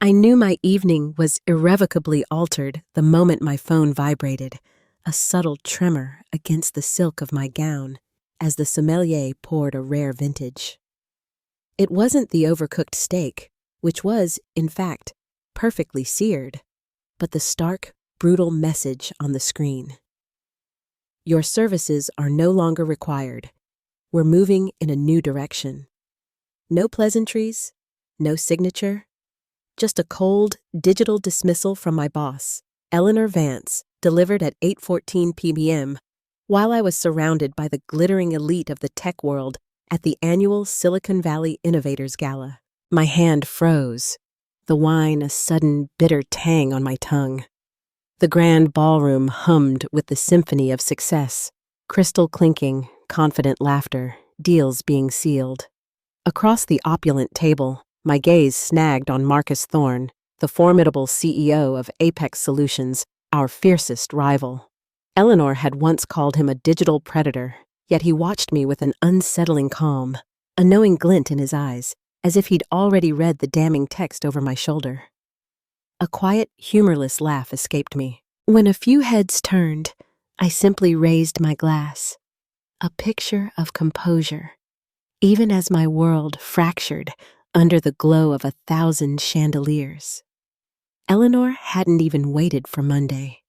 I knew my evening was irrevocably altered the moment my phone vibrated, a subtle tremor against the silk of my gown as the sommelier poured a rare vintage. It wasn't the overcooked steak, which was, in fact, perfectly seared, but the stark, brutal message on the screen. Your services are no longer required. We're moving in a new direction. No pleasantries, no signature, just a cold, digital dismissal from my boss, Eleanor Vance, delivered at 8:14 p.m., while I was surrounded by the glittering elite of the tech world at the annual Silicon Valley Innovators Gala. My hand froze, the wine a sudden bitter tang on my tongue. The grand ballroom hummed with the symphony of success, crystal clinking, confident laughter, deals being sealed. Across the opulent table, my gaze snagged on Marcus Thorne, the formidable CEO of Apex Solutions, our fiercest rival. Eleanor had once called him a digital predator, yet he watched me with an unsettling calm, a knowing glint in his eyes, as if he'd already read the damning text over my shoulder. A quiet, humorless laugh escaped me. When a few heads turned, I simply raised my glass, a picture of composure, even as my world fractured under the glow of 1,000 chandeliers. Eleanor hadn't even waited for Monday.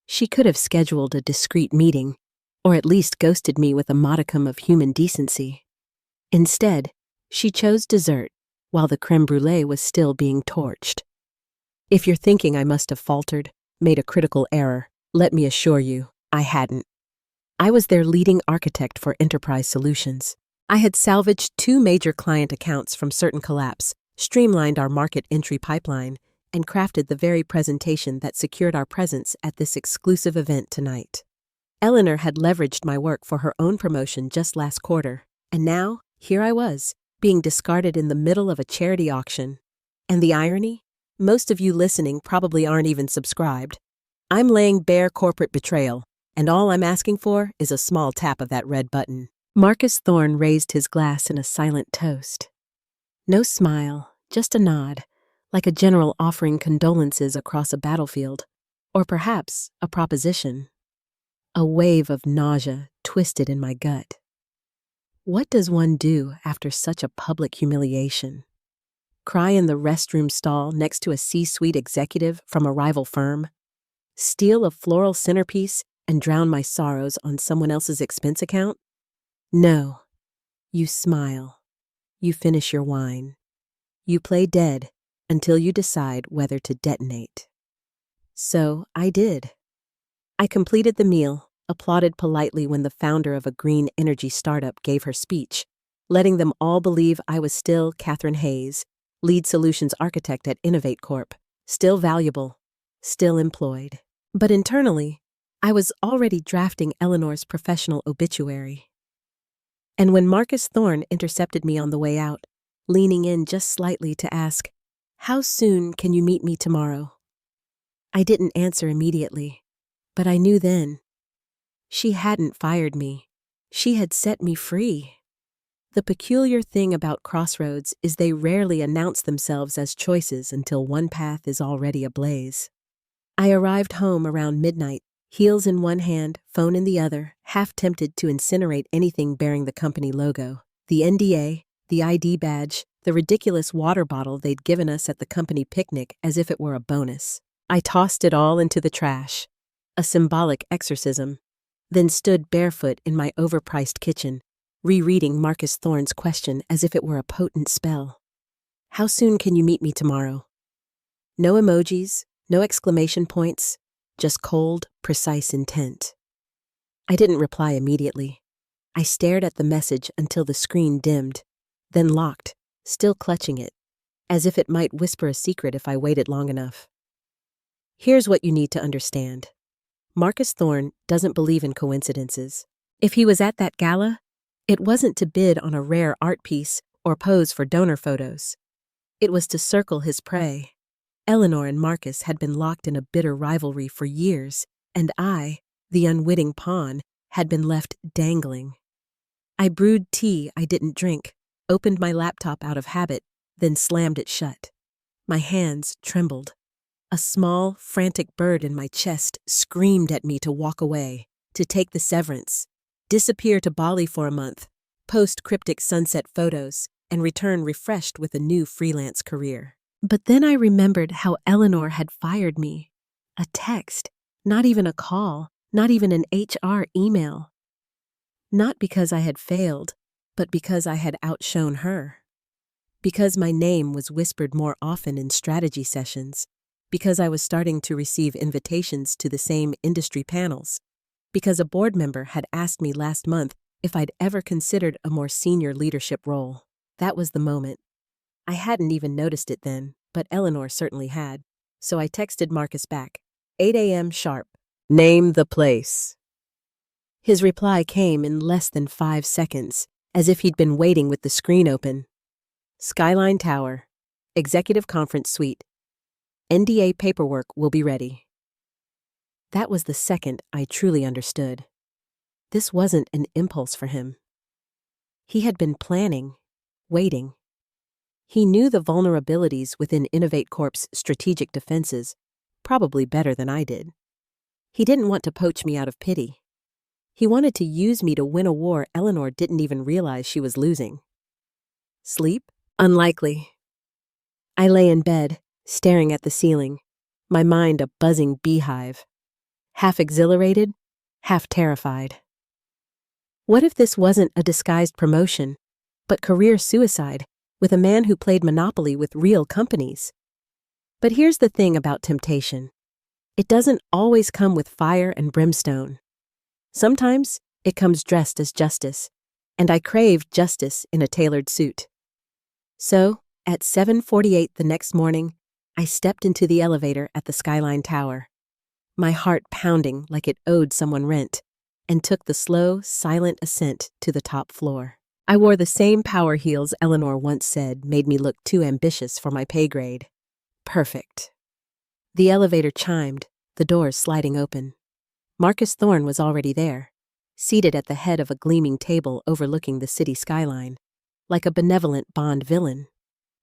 She could have scheduled a discreet meeting, or at least ghosted me with a modicum of human decency. Instead, she chose dessert while the creme brulee was still being torched. If you're thinking I must have faltered, made a critical error, let me assure you, I hadn't. I was their leading architect for enterprise solutions. I had salvaged 2 major client accounts from certain collapse, streamlined our market entry pipeline, and crafted the very presentation that secured our presence at this exclusive event tonight. Eleanor had leveraged my work for her own promotion just last quarter, and now, here I was, being discarded in the middle of a charity auction. And the irony? Most of you listening probably aren't even subscribed. I'm laying bare corporate betrayal, and all I'm asking for is a small tap of that red button. Marcus Thorne raised his glass in a silent toast. No smile, just a nod, like a general offering condolences across a battlefield, or perhaps a proposition. A wave of nausea twisted in my gut. What does one do after such a public humiliation? Cry in the restroom stall next to a C-suite executive from a rival firm? Steal a floral centerpiece and drown my sorrows on someone else's expense account? No. You smile. You finish your wine. You play dead until you decide whether to detonate. So I did. I completed the meal, applauded politely when the founder of a green energy startup gave her speech, letting them all believe I was still Catherine Hayes, lead solutions architect at Innovate Corp, still valuable, still employed. But internally, I was already drafting Eleanor's professional obituary. And when Marcus Thorne intercepted me on the way out, leaning in just slightly to ask, "How soon can you meet me tomorrow?" I didn't answer immediately, but I knew then. She hadn't fired me. She had set me free. The peculiar thing about crossroads is they rarely announce themselves as choices until one path is already ablaze. I arrived home around midnight, heels in one hand, phone in the other, half tempted to incinerate anything bearing the company logo, the NDA, the ID badge, the ridiculous water bottle they'd given us at the company picnic as if it were a bonus. I tossed it all into the trash, a symbolic exorcism, then stood barefoot in my overpriced kitchen, rereading Marcus Thorne's question as if it were a potent spell. "How soon can you meet me tomorrow?" No emojis, no exclamation points, just cold, precise intent. I didn't reply immediately. I stared at the message until the screen dimmed, then locked, still clutching it, as if it might whisper a secret if I waited long enough. Here's what you need to understand. Marcus Thorne doesn't believe in coincidences. If he was at that gala, it wasn't to bid on a rare art piece or pose for donor photos. It was to circle his prey. Eleanor and Marcus had been locked in a bitter rivalry for years, and I, the unwitting pawn, had been left dangling. I brewed tea I didn't drink, opened my laptop out of habit, then slammed it shut. My hands trembled. A small, frantic bird in my chest screamed at me to walk away, to take the severance, disappear to Bali for a month, post cryptic sunset photos, and return refreshed with a new freelance career. But then I remembered how Eleanor had fired me. A text, not even a call, not even an HR email. Not because I had failed, but because I had outshone her. Because my name was whispered more often in strategy sessions. Because I was starting to receive invitations to the same industry panels. Because a board member had asked me last month if I'd ever considered a more senior leadership role. That was the moment. I hadn't even noticed it then, but Eleanor certainly had. So I texted Marcus back, 8 a.m. sharp. Name the place. His reply came in less than 5 seconds, as if he'd been waiting with the screen open. Skyline Tower, Executive Conference Suite. NDA paperwork will be ready. That was the second I truly understood. This wasn't an impulse for him. He had been planning, waiting. He knew the vulnerabilities within Innovate Corp's strategic defenses probably better than I did. He didn't want to poach me out of pity. He wanted to use me to win a war Eleanor didn't even realize she was losing. Sleep? Unlikely. I lay in bed, staring at the ceiling, my mind a buzzing beehive. Half exhilarated, half terrified. What if this wasn't a disguised promotion, but career suicide with a man who played Monopoly with real companies? But here's the thing about temptation. It doesn't always come with fire and brimstone. Sometimes it comes dressed as justice, and I craved justice in a tailored suit. So, at 7:48 the next morning, I stepped into the elevator at the Skyline Tower, my heart pounding like it owed someone rent, and took the slow, silent ascent to the top floor. I wore the same power heels Eleanor once said made me look too ambitious for my pay grade. Perfect. The elevator chimed, the doors sliding open. Marcus Thorne was already there, seated at the head of a gleaming table overlooking the city skyline, like a benevolent Bond villain.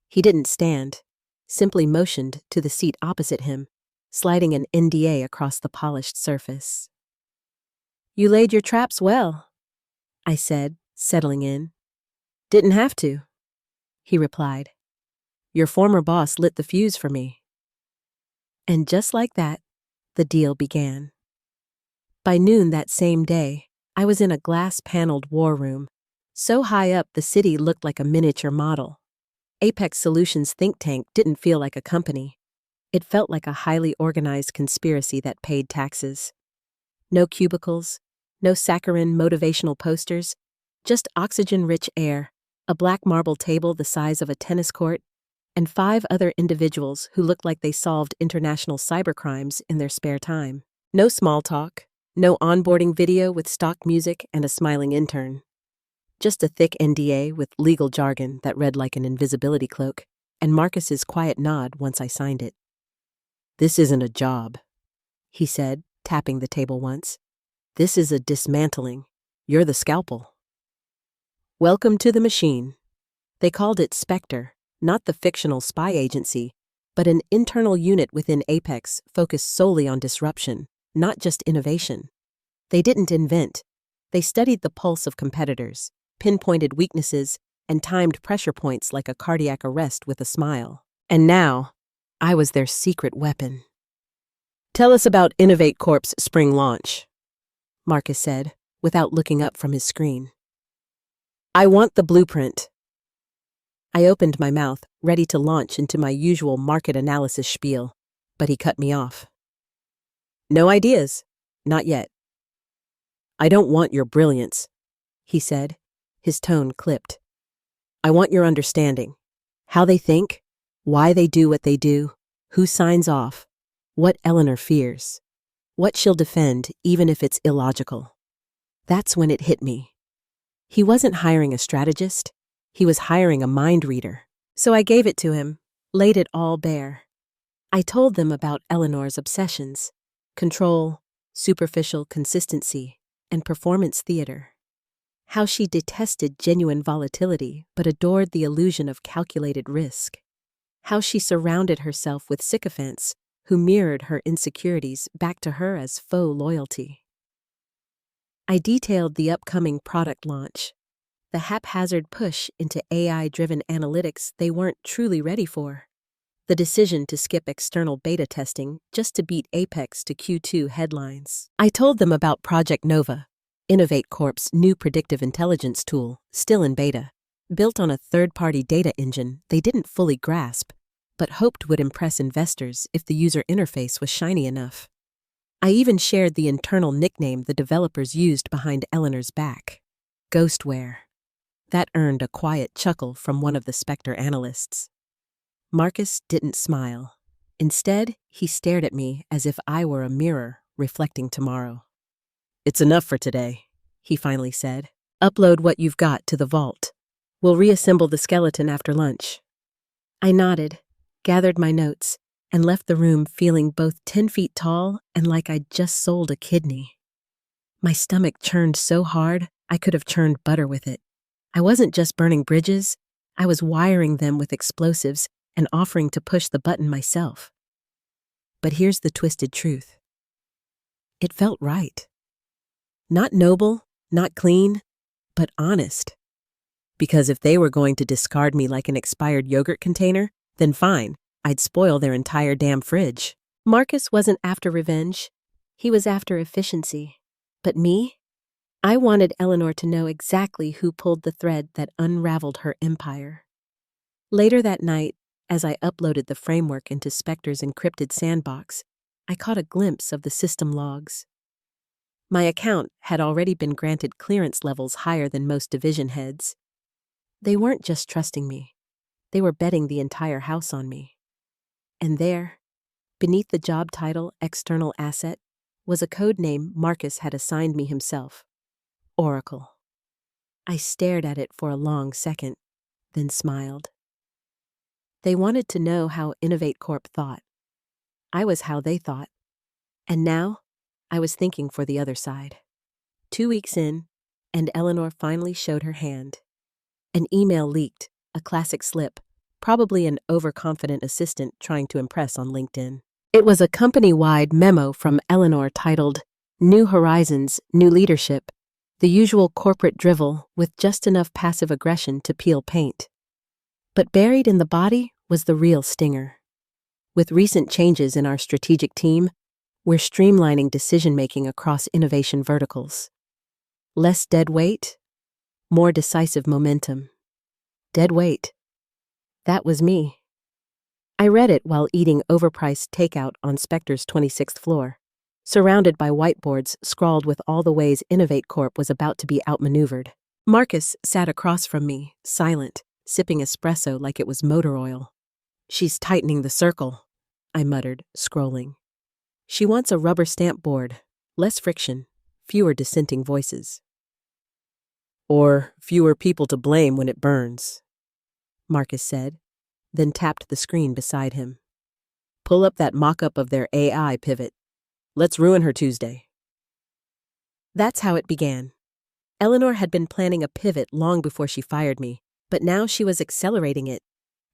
He didn't stand, simply motioned to the seat opposite him, sliding an NDA across the polished surface. You laid your traps well, I said, settling in. Didn't have to, he replied. Your former boss lit the fuse for me. And just like that, the deal began. By noon that same day, I was in a glass-paneled war room, so high up the city looked like a miniature model. Apex Solutions think tank didn't feel like a company. It felt like a highly organized conspiracy that paid taxes. No cubicles, no saccharine motivational posters, just oxygen-rich air, a black marble table the size of a tennis court, and 5 other individuals who looked like they solved international cybercrimes in their spare time. No small talk, no onboarding video with stock music and a smiling intern. Just a thick NDA with legal jargon that read like an invisibility cloak, and Marcus's quiet nod once I signed it. This isn't a job, he said, tapping the table once. This is a dismantling. You're the scalpel. Welcome to the machine. They called it Spectre, not the fictional spy agency, but an internal unit within Apex focused solely on disruption, not just innovation. They didn't invent. They studied the pulse of competitors, pinpointed weaknesses, and timed pressure points like a cardiac arrest with a smile. And now, I was their secret weapon. Tell us about Innovate Corp's spring launch, Marcus said, without looking up from his screen. I want the blueprint. I opened my mouth, ready to launch into my usual market analysis spiel, but he cut me off. No ideas. Not yet. I don't want your brilliance, he said, his tone clipped. I want your understanding. How they think, why they do what they do, who signs off, what Eleanor fears, what she'll defend even if it's illogical. That's when it hit me. He wasn't hiring a strategist, he was hiring a mind reader. So I gave it to him, laid it all bare. I told them about Eleanor's obsessions, control, superficial consistency, and performance theater. How she detested genuine volatility but adored the illusion of calculated risk. how she surrounded herself with sycophants who mirrored her insecurities back to her as faux loyalty. I detailed the upcoming product launch, the haphazard push into AI-driven analytics they weren't truly ready for, the decision to skip external beta testing just to beat Apex to Q2 headlines. I told them about Project Nova, Innovate Corp's new predictive intelligence tool, still in beta, built on a third-party data engine they didn't fully grasp, but hoped would impress investors if the user interface was shiny enough. I even shared the internal nickname the developers used behind Eleanor's back, Ghostware. That earned a quiet chuckle from one of the Spectre analysts. Marcus didn't smile. Instead, he stared at me as if I were a mirror reflecting tomorrow. "It's enough for today," he finally said. "Upload what you've got to the vault. We'll reassemble the skeleton after lunch." I nodded, gathered my notes, and left the room feeling both 10 feet tall and like I'd just sold a kidney. My stomach churned so hard I could have churned butter with it. I wasn't just burning bridges, I was wiring them with explosives and offering to push the button myself. But here's the twisted truth. It felt right. Not noble, not clean, but honest. Because if they were going to discard me like an expired yogurt container, then fine, I'd spoil their entire damn fridge. Marcus wasn't after revenge. He was after efficiency. But me? I wanted Eleanor to know exactly who pulled the thread that unraveled her empire. Later that night, as I uploaded the framework into Spectre's encrypted sandbox, I caught a glimpse of the system logs. My account had already been granted clearance levels higher than most division heads. They weren't just trusting me. They were betting the entire house on me. And there, beneath the job title External Asset, was a code name Marcus had assigned me himself. Oracle. I stared at it for a long second, then smiled. They wanted to know how Innovate Corp thought. I was how they thought. And now, I was thinking for the other side. 2 weeks in, and Eleanor finally showed her hand. An email leaked, a classic slip, probably an overconfident assistant trying to impress on LinkedIn. It was a company-wide memo from Eleanor titled, "New Horizons, New Leadership," the usual corporate drivel with just enough passive aggression to peel paint. But buried in the body was the real stinger. With recent changes in our strategic team, we're streamlining decision-making across innovation verticals. Less dead weight, more decisive momentum. Dead weight. That was me. I read it while eating overpriced takeout on Spectre's 26th floor, surrounded by whiteboards scrawled with all the ways Innovate Corp was about to be outmaneuvered. Marcus sat across from me, silent, sipping espresso like it was motor oil. "She's tightening the circle," I muttered, scrolling. "She wants a rubber stamp board, less friction, fewer dissenting voices." "Or fewer people to blame when it burns," Marcus said, then tapped the screen beside him. "Pull up that mock-up of their AI pivot. Let's ruin her Tuesday." That's how it began. Eleanor had been planning a pivot long before she fired me, but now she was accelerating it.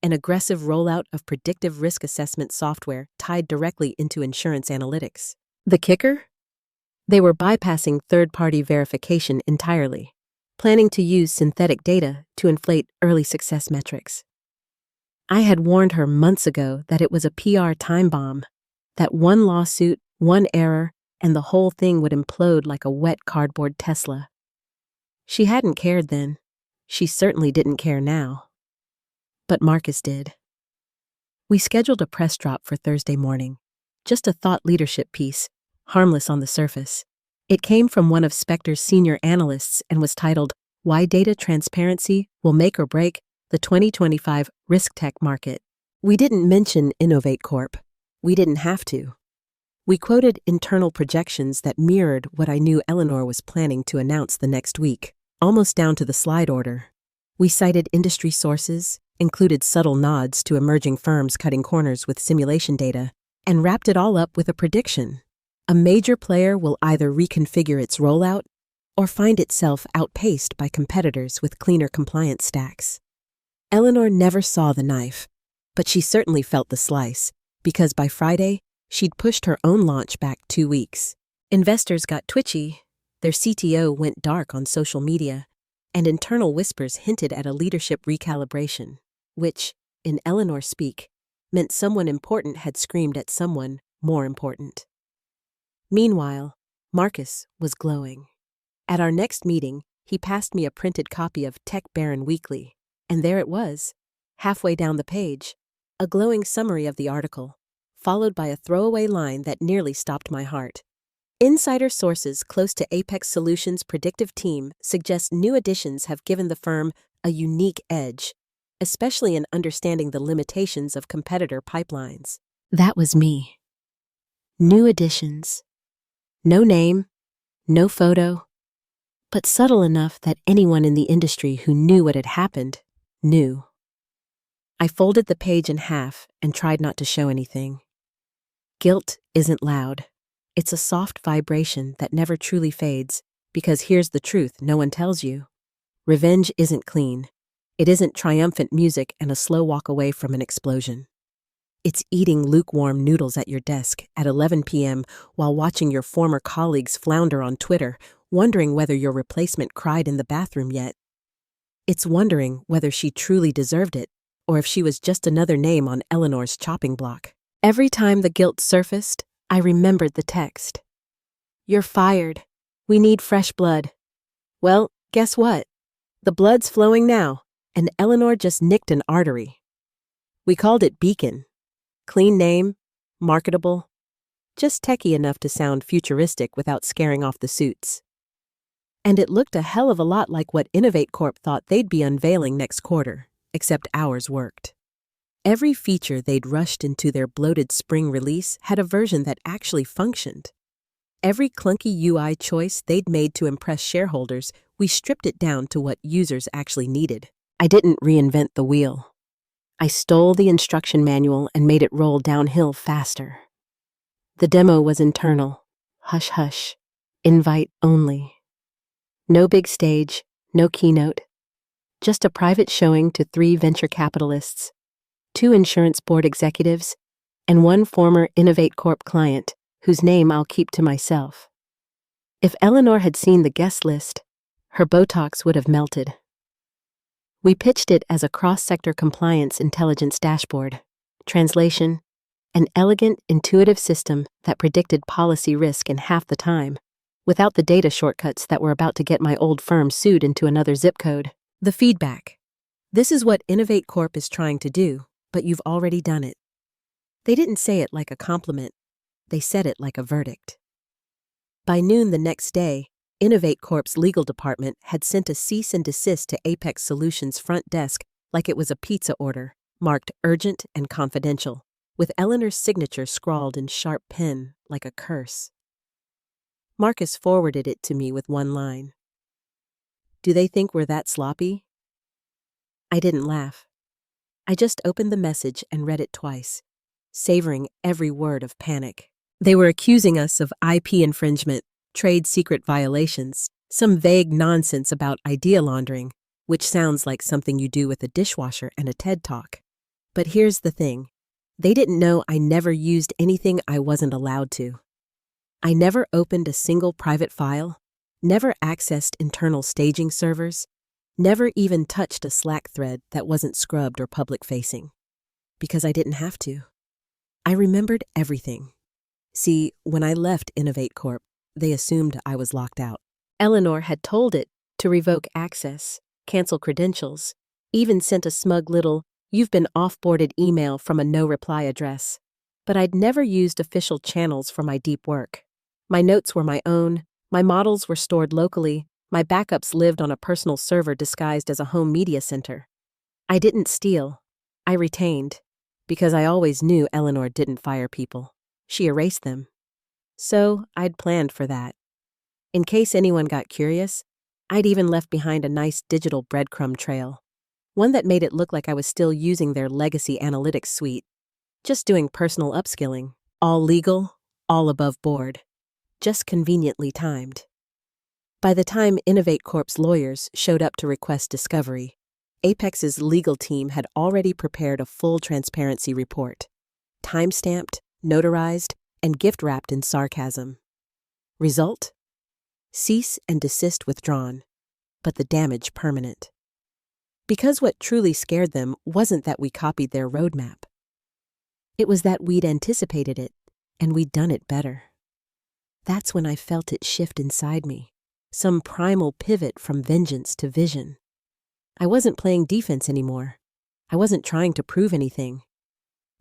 An aggressive rollout of predictive risk assessment software tied directly into insurance analytics. The kicker? They were bypassing third-party verification entirely, planning to use synthetic data to inflate early success metrics. I had warned her months ago that it was a PR time bomb, that one lawsuit, one error, and the whole thing would implode like a wet cardboard Tesla. She hadn't cared then. She certainly didn't care now. But Marcus did. We scheduled a press drop for Thursday morning, just a thought leadership piece, harmless on the surface. It came from one of Spectre's senior analysts and was titled, "Why Data Transparency Will Make or Break the 2025 Risk Tech Market." We didn't mention Innovate Corp. We didn't have to. We quoted internal projections that mirrored what I knew Eleanor was planning to announce the next week, almost down to the slide order. We cited industry sources, included subtle nods to emerging firms cutting corners with simulation data, and wrapped it all up with a prediction. A major player will either reconfigure its rollout or find itself outpaced by competitors with cleaner compliance stacks. Eleanor never saw the knife, But she certainly felt the slice, because by Friday, she'd pushed her own launch back 2 weeks. Investors got twitchy, their CTO went dark on social media, and internal whispers hinted at a leadership recalibration, which, in Eleanor speak, meant someone important had screamed at someone more important. Meanwhile, Marcus was glowing. At our next meeting, he passed me a printed copy of Tech Baron Weekly, and there it was, halfway down the page, a glowing summary of the article, followed by a throwaway line that nearly stopped my heart. Insider sources close to Apex Solutions' predictive team suggest new additions have given the firm a unique edge, especially in understanding the limitations of competitor pipelines. That was me. New additions. No name, no photo, but subtle enough that anyone in the industry who knew what had happened knew. I folded the page in half and tried not to show anything. Guilt isn't loud. It's a soft vibration that never truly fades, because here's the truth no one tells you. Revenge isn't clean. It isn't triumphant music and a slow walk away from an explosion. It's eating lukewarm noodles at your desk at 11 p.m. while watching your former colleagues flounder on Twitter, wondering whether your replacement cried in the bathroom yet. It's wondering whether she truly deserved it, or if she was just another name on Eleanor's chopping block. Every time the guilt surfaced, I remembered the text. "You're fired. We need fresh blood." Well, guess what? The blood's flowing now, and Eleanor just nicked an artery. We called it Beacon. Clean name, marketable, just techie enough to sound futuristic without scaring off the suits. And it looked a hell of a lot like what Innovate Corp thought they'd be unveiling next quarter, except ours worked. Every feature they'd rushed into their bloated spring release had a version that actually functioned. Every clunky UI choice they'd made to impress shareholders, we stripped it down to what users actually needed. I didn't reinvent the wheel. I stole the instruction manual and made it roll downhill faster. The demo was internal. Hush hush. Invite only. No big stage, no keynote. Just a private showing to 3 venture capitalists, 2 insurance board executives, and 1 former Innovate Corp client, whose name I'll keep to myself. If Eleanor had seen the guest list, her Botox would have melted. We pitched it as a cross-sector compliance intelligence dashboard. Translation: an elegant, intuitive system that predicted policy risk in half the time, without the data shortcuts that were about to get my old firm sued into another zip code. The feedback: this is what Innovate Corp is trying to do, but you've already done it. They didn't say it like a compliment. They said it like a verdict. By noon the next day, Innovate Corp's legal department had sent a cease and desist to Apex Solutions' front desk like it was a pizza order, marked urgent and confidential, with Eleanor's signature scrawled in sharp pen like a curse. Marcus forwarded it to me with one line. "Do they think we're that sloppy?" I didn't laugh. I just opened the message and read it twice, savoring every word of panic. They were accusing us of IP infringement, trade secret violations, some vague nonsense about idea laundering, which sounds like something you do with a dishwasher and a TED Talk. But here's the thing. They didn't know I never used anything I wasn't allowed to. I never opened a single private file, never accessed internal staging servers, never even touched a Slack thread that wasn't scrubbed or public-facing. Because I didn't have to. I remembered everything. See, when I left Innovate Corp, they assumed I was locked out. Eleanor had told it to revoke access, cancel credentials, even sent a smug little "you've been off-boarded" email from a no-reply address. But I'd never used official channels for my deep work. My notes were my own, my models were stored locally, my backups lived on a personal server disguised as a home media center. I didn't steal. I retained, because I always knew Eleanor didn't fire people. She erased them. So I'd planned for that. In case anyone got curious, I'd even left behind a nice digital breadcrumb trail, one that made it look like I was still using their legacy analytics suite, just doing personal upskilling, all legal, all above board, just conveniently timed. By the time Innovate Corp's lawyers showed up to request discovery, Apex's legal team had already prepared a full transparency report, time-stamped, notarized, and gift-wrapped in sarcasm. Result? Cease and desist withdrawn, but the damage permanent. Because what truly scared them wasn't that we copied their roadmap. It was that we'd anticipated it, and we'd done it better. That's when I felt it shift inside me, some primal pivot from vengeance to vision. I wasn't playing defense anymore. I wasn't trying to prove anything.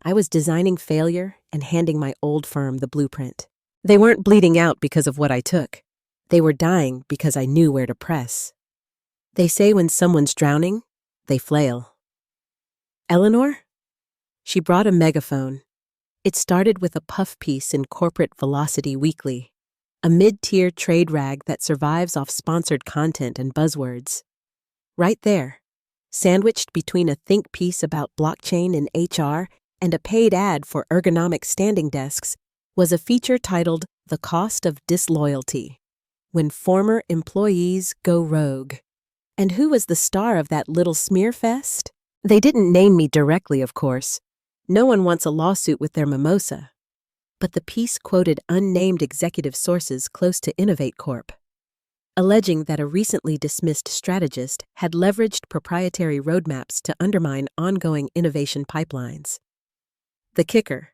I was designing failure and handing my old firm the blueprint. They weren't bleeding out because of what I took. They were dying because I knew where to press. They say when someone's drowning, they flail. Eleanor? She brought a megaphone. It started with a puff piece in Corporate Velocity Weekly, a mid-tier trade rag that survives off sponsored content and buzzwords. Right there, sandwiched between a think piece about blockchain and HR and a paid ad for ergonomic standing desks, was a feature titled The Cost of Disloyalty, When Former Employees Go Rogue. And who was the star of that little smear fest? They didn't name me directly, of course. No one wants a lawsuit with their mimosa. But the piece quoted unnamed executive sources close to Innovate Corp, alleging that a recently dismissed strategist had leveraged proprietary roadmaps to undermine ongoing innovation pipelines. The kicker,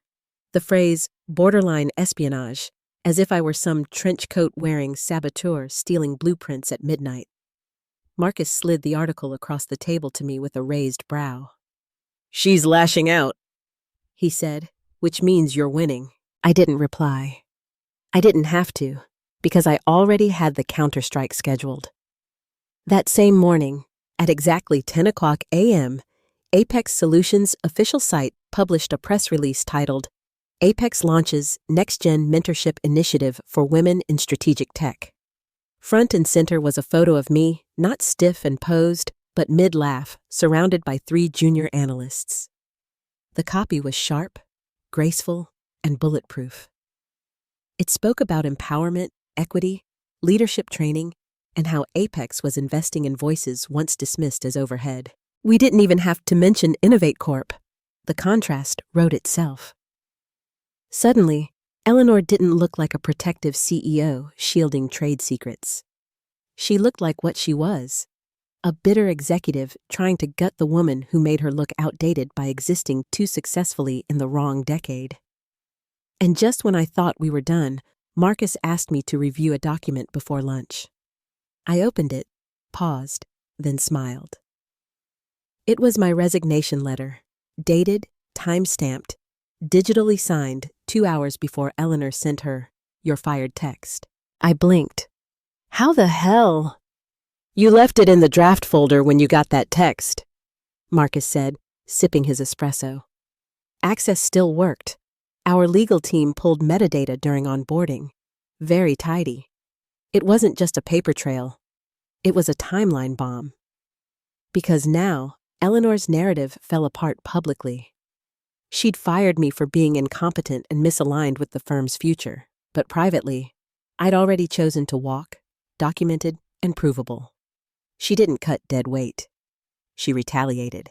the phrase borderline espionage, as if I were some trench coat-wearing saboteur stealing blueprints at midnight. Marcus slid the article across the table to me with a raised brow. "She's lashing out," he said, "which means you're winning." I didn't reply. I didn't have to, because I already had the counterstrike scheduled. That same morning, at exactly 10 o'clock a.m., Apex Solutions' official site published a press release titled, Apex Launches Next-Gen Mentorship Initiative for Women in Strategic Tech. Front and center was a photo of me, not stiff and posed, but mid-laugh, surrounded by 3 junior analysts. The copy was sharp, graceful, and bulletproof. It spoke about empowerment, equity, leadership training, and how Apex was investing in voices once dismissed as overhead. We didn't even have to mention Innovate Corp. The contrast wrote itself. Suddenly, Eleanor didn't look like a protective CEO shielding trade secrets. She looked like what she was, a bitter executive trying to gut the woman who made her look outdated by existing too successfully in the wrong decade. And just when I thought we were done, Marcus asked me to review a document before lunch. I opened it, paused, then smiled. It was my resignation letter, dated, time-stamped, digitally signed 2 hours before Eleanor sent her, "You're fired" text. I blinked. How the hell? "You left it in the draft folder when you got that text," Marcus said, sipping his espresso. Access still worked. Our legal team pulled metadata during onboarding. Very tidy. It wasn't just a paper trail. It was a timeline bomb. Because now, Eleanor's narrative fell apart publicly. She'd fired me for being incompetent and misaligned with the firm's future, but privately, I'd already chosen to walk, documented and provable. She didn't cut dead weight. She retaliated.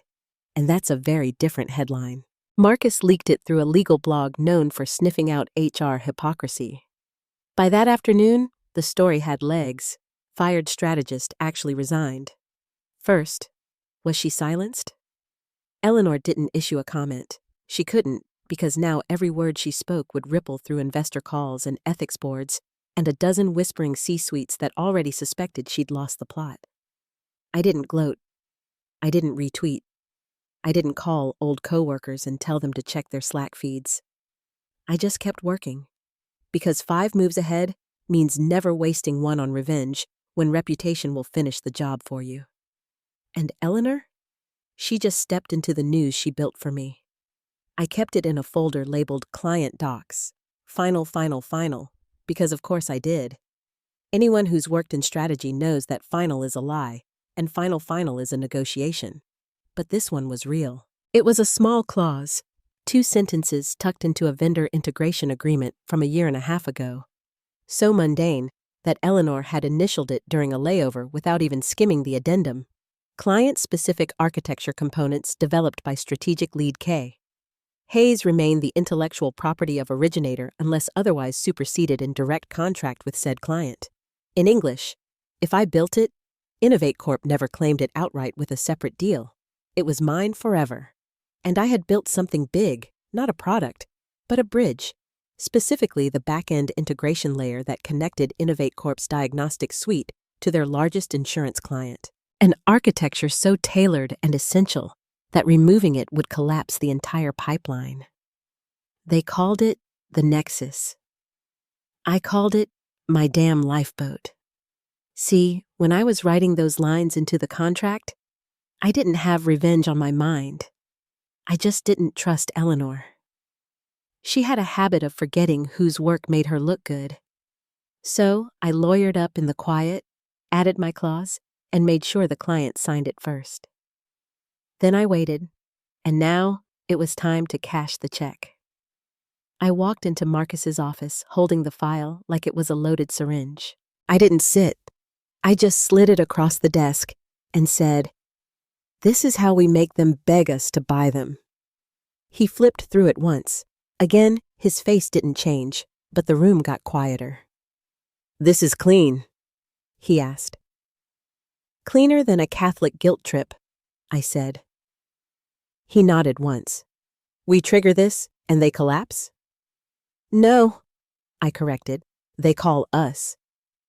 And that's a very different headline. Marcus leaked it through a legal blog known for sniffing out HR hypocrisy. By that afternoon, the story had legs. Fired strategist actually resigned. First, was she silenced? Eleanor didn't issue a comment. She couldn't, because now every word she spoke would ripple through investor calls and ethics boards and a dozen whispering C-suites that already suspected she'd lost the plot. I didn't gloat. I didn't retweet. I didn't call old coworkers and tell them to check their Slack feeds. I just kept working, because 5 moves ahead means never wasting one on revenge when reputation will finish the job for you. And Eleanor? She just stepped into the news she built for me. I kept it in a folder labeled Client Docs, Final, because of course I did. Anyone who's worked in strategy knows that final is a lie, and final is a negotiation. But this one was real. It was a small clause, 2 sentences tucked into a vendor integration agreement from a 1.5 years ago. So mundane that Eleanor had initialed it during a layover without even skimming the addendum. client-specific architecture components developed by Strategic Lead K. Hayes remained the intellectual property of originator unless otherwise superseded in direct contract with said client. In English, if I built it, Innovate Corp never claimed it outright with a separate deal. It was mine forever. And I had built something big, not a product, but a bridge, specifically the back-end integration layer that connected Innovate Corp's diagnostic suite to their largest insurance client. An architecture so tailored and essential that removing it would collapse the entire pipeline. They called it the Nexus. I called it my damn lifeboat. See, when I was writing those lines into the contract, I didn't have revenge on my mind. I just didn't trust Eleanor. She had a habit of forgetting whose work made her look good. So I lawyered up in the quiet, added my clause, and made sure the client signed it first. Then I waited, and now it was time to cash the check. I walked into Marcus's office, holding the file like it was a loaded syringe. I didn't sit. I just slid it across the desk and said, "This is how we make them beg us to buy them." He flipped through it once. Again, his face didn't change, but the room got quieter. "This is clean?" he asked. "Cleaner than a Catholic guilt trip," I said. He nodded once. "We trigger this, and they collapse?" "No," I corrected. "They call us."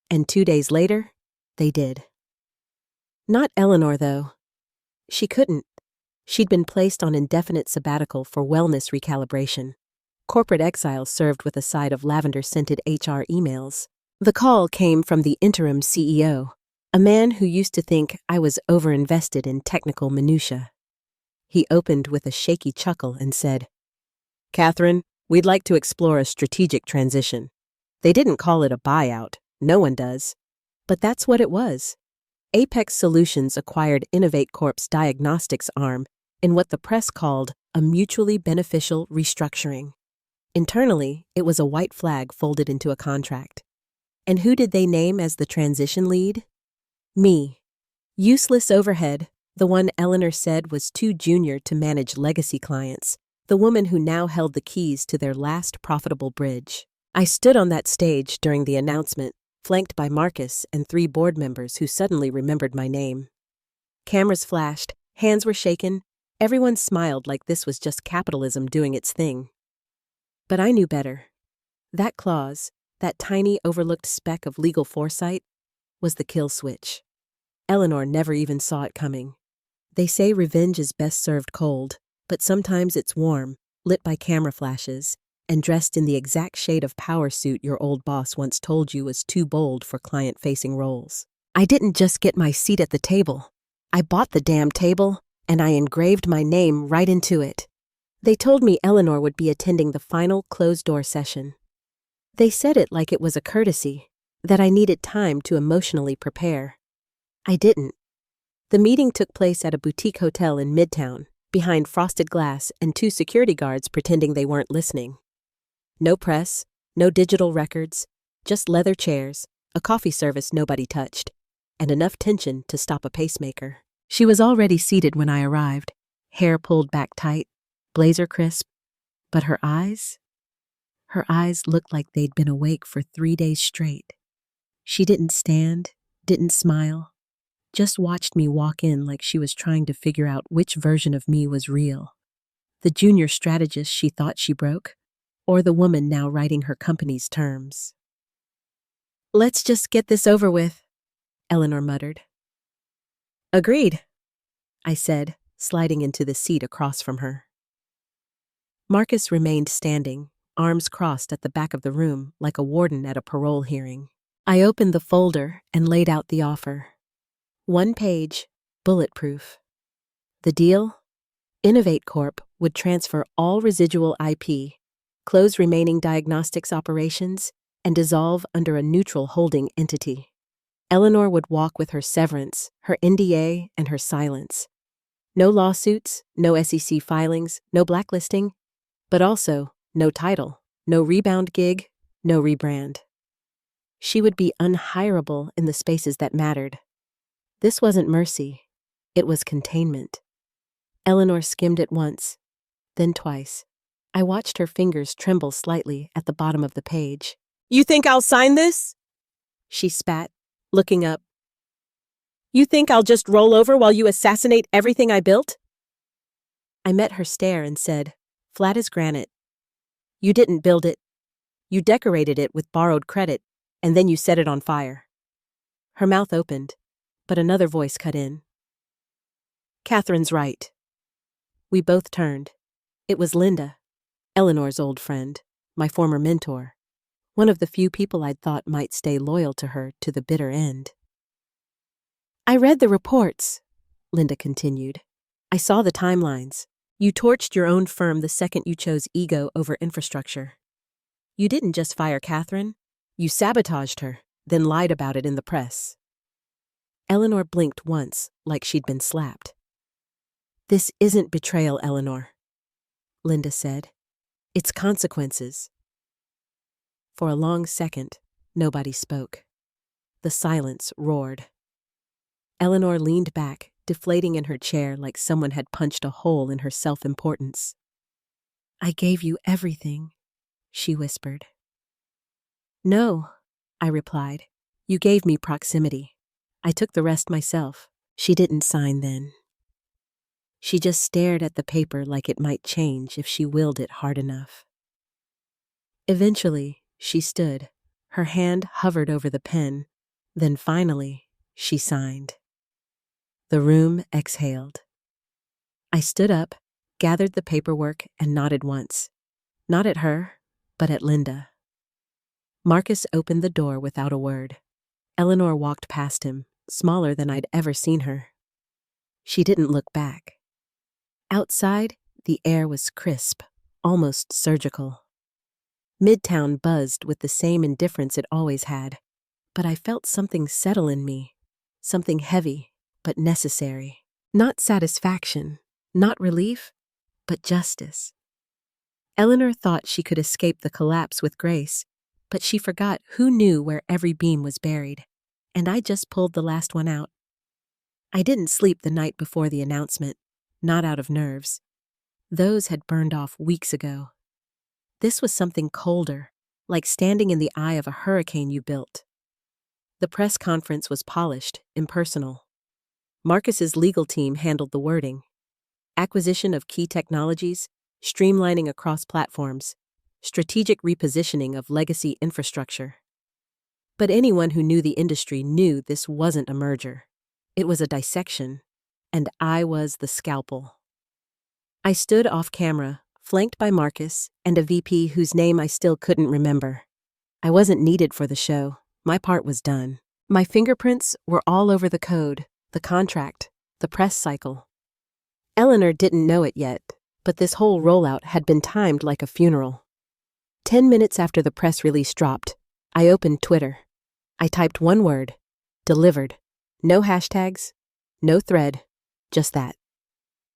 And 2 days later, they did. Not Eleanor, though. She couldn't. She'd been placed on indefinite sabbatical for wellness recalibration. Corporate exile served with a side of lavender-scented HR emails. The call came from the interim CEO, a man who used to think I was overinvested in technical minutia. He opened with a shaky chuckle and said, "Catherine, we'd like to explore a strategic transition. They didn't call it a buyout. No one does. But that's what it was. Apex Solutions acquired Innovate Corp's diagnostics arm in what the press called a mutually beneficial restructuring. Internally, it was a white flag folded into a contract. And who did they name as the transition lead? Me. Useless overhead, the one Eleanor said was too junior to manage legacy clients, the woman who now held the keys to their last profitable bridge. I stood on that stage during the announcement, flanked by Marcus and 3 board members who suddenly remembered my name. Cameras flashed, hands were shaken, everyone smiled like this was just capitalism doing its thing. But I knew better. That clause, that tiny overlooked speck of legal foresight, was the kill switch. Eleanor never even saw it coming. They say revenge is best served cold, but sometimes it's warm, lit by camera flashes, and dressed in the exact shade of power suit your old boss once told you was too bold for client-facing roles. I didn't just get my seat at the table. I bought the damn table, and I engraved my name right into it. They told me Eleanor would be attending the final closed-door session. They said it like it was a courtesy, that I needed time to emotionally prepare. I didn't. The meeting took place at a boutique hotel in Midtown, behind frosted glass and 2 security guards pretending they weren't listening. No press, no digital records, just leather chairs, a coffee service nobody touched, and enough tension to stop a pacemaker. She was already seated when I arrived, hair pulled back tight, blazer crisp, but her eyes looked like they'd been awake for 3 days straight. She didn't stand, didn't smile, just watched me walk in like she was trying to figure out which version of me was real. The junior strategist she thought she broke, or the woman now writing her company's terms. "Let's just get this over with," Eleanor muttered. "Agreed," I said, sliding into the seat across from her. Marcus remained standing, arms crossed at the back of the room like a warden at a parole hearing. I opened the folder and laid out the offer. 1 page, bulletproof. The deal? Innovate Corp would transfer all residual IP, close remaining diagnostics operations, and dissolve under a neutral holding entity. Eleanor would walk with her severance, her NDA, and her silence. No lawsuits, no SEC filings, no blacklisting, but also no title, no rebound gig, no rebrand. She would be unhireable in the spaces that mattered. This wasn't mercy. It was containment. Eleanor skimmed it once, then twice. I watched her fingers tremble slightly at the bottom of the page. "You think I'll sign this?" she spat, looking up. "You think I'll just roll over while you assassinate everything I built?" I met her stare and said, flat as granite, "You didn't build it. You decorated it with borrowed credit, and then you set it on fire." Her mouth opened, but another voice cut in. "Catherine's right." We both turned. It was Linda, Eleanor's old friend, my former mentor, one of the few people I'd thought might stay loyal to her to the bitter end. "I read the reports," Linda continued. "I saw the timelines. You torched your own firm the second you chose ego over infrastructure. You didn't just fire Catherine, you sabotaged her, then lied about it in the press." Eleanor blinked once, like she'd been slapped. "This isn't betrayal, Eleanor," Linda said. "It's consequences." For a long second, nobody spoke. The silence roared. Eleanor leaned back, deflating in her chair like someone had punched a hole in her self-importance. "I gave you everything," she whispered. "No," I replied. "You gave me proximity. I took the rest myself." She didn't sign then. She just stared at the paper like it might change if she willed it hard enough. Eventually, she stood. Her hand hovered over the pen. Then finally, she signed. The room exhaled. I stood up, gathered the paperwork, and nodded once. Not at her, but at Linda. Marcus opened the door without a word. Eleanor walked past him, smaller than I'd ever seen her. She didn't look back. Outside, the air was crisp, almost surgical. Midtown buzzed with the same indifference it always had, but I felt something settle in me, something heavy, but necessary. Not satisfaction, not relief, but justice. Eleanor thought she could escape the collapse with grace, but she forgot who knew where every beam was buried, and I just pulled the last one out. I didn't sleep the night before the announcement, not out of nerves. Those had burned off weeks ago. This was something colder, like standing in the eye of a hurricane you built. The press conference was polished, impersonal. Marcus's legal team handled the wording. Acquisition of key technologies, streamlining across platforms, strategic repositioning of legacy infrastructure. But anyone who knew the industry knew this wasn't a merger. It was a dissection, and I was the scalpel. I stood off camera, flanked by Marcus and a VP whose name I still couldn't remember. I wasn't needed for the show. My part was done. My fingerprints were all over the code, the contract, the press cycle. Eleanor didn't know it yet, but this whole rollout had been timed like a funeral. 10 minutes after the press release dropped, I opened Twitter. I typed one word, delivered. No hashtags, no thread, just that.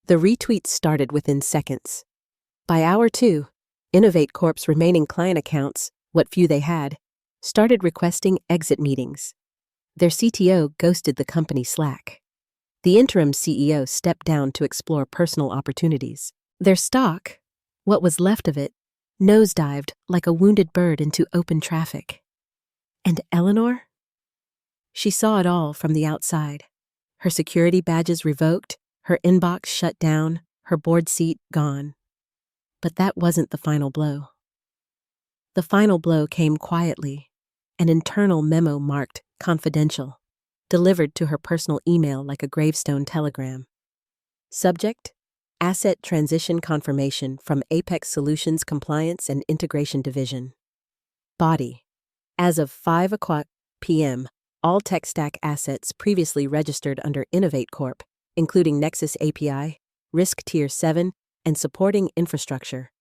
The retweets started within seconds. By hour 2, Innovate Corp's remaining client accounts, what few they had, started requesting exit meetings. Their CTO ghosted the company Slack. The interim CEO stepped down to explore personal opportunities. Their stock, what was left of it, nosedived like a wounded bird into open traffic. And Eleanor? She saw it all from the outside. Her security badges revoked, her inbox shut down, her board seat gone. But that wasn't the final blow. The final blow came quietly, an internal memo marked confidential, delivered to her personal email like a gravestone telegram. Subject: Asset Transition Confirmation from Apex Solutions Compliance and Integration Division. Body: As of 5:00 p.m., all tech stack assets previously registered under Innovate Corp, including Nexus API, Risk Tier 7, and supporting infrastructure,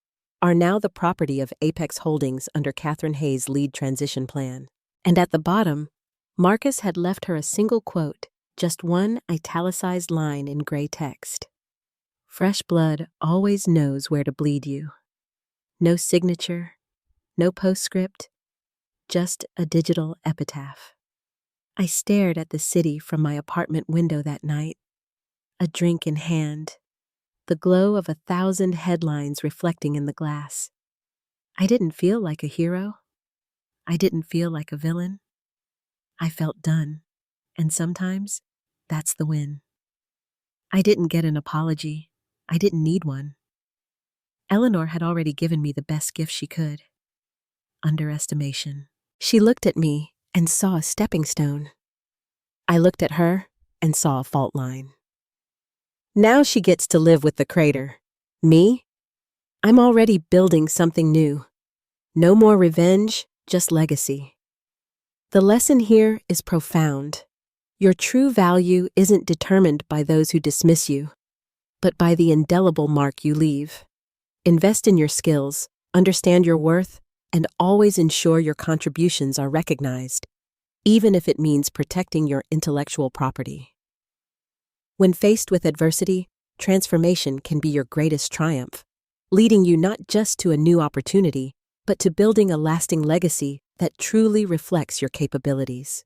are now the property of Apex Holdings under Catherine Hayes' lead transition plan. And at the bottom, Marcus had left her a single quote, just one italicized line in gray text. Fresh blood always knows where to bleed you. No signature, no postscript, just a digital epitaph. I stared at the city from my apartment window that night. a drink in hand, the glow of 1,000 headlines reflecting in the glass. I didn't feel like a hero. I didn't feel like a villain. I felt done, and sometimes that's the win. I didn't get an apology. I didn't need one. Eleanor had already given me the best gift she could: underestimation. She looked at me and saw a stepping stone. I looked at her and saw a fault line. Now she gets to live with the crater. Me? I'm already building something new. No more revenge, just legacy. The lesson here is profound. Your true value isn't determined by those who dismiss you, but by the indelible mark you leave. Invest in your skills, understand your worth, and always ensure your contributions are recognized, even if it means protecting your intellectual property. When faced with adversity, transformation can be your greatest triumph, leading you not just to a new opportunity, but to building a lasting legacy that truly reflects your capabilities.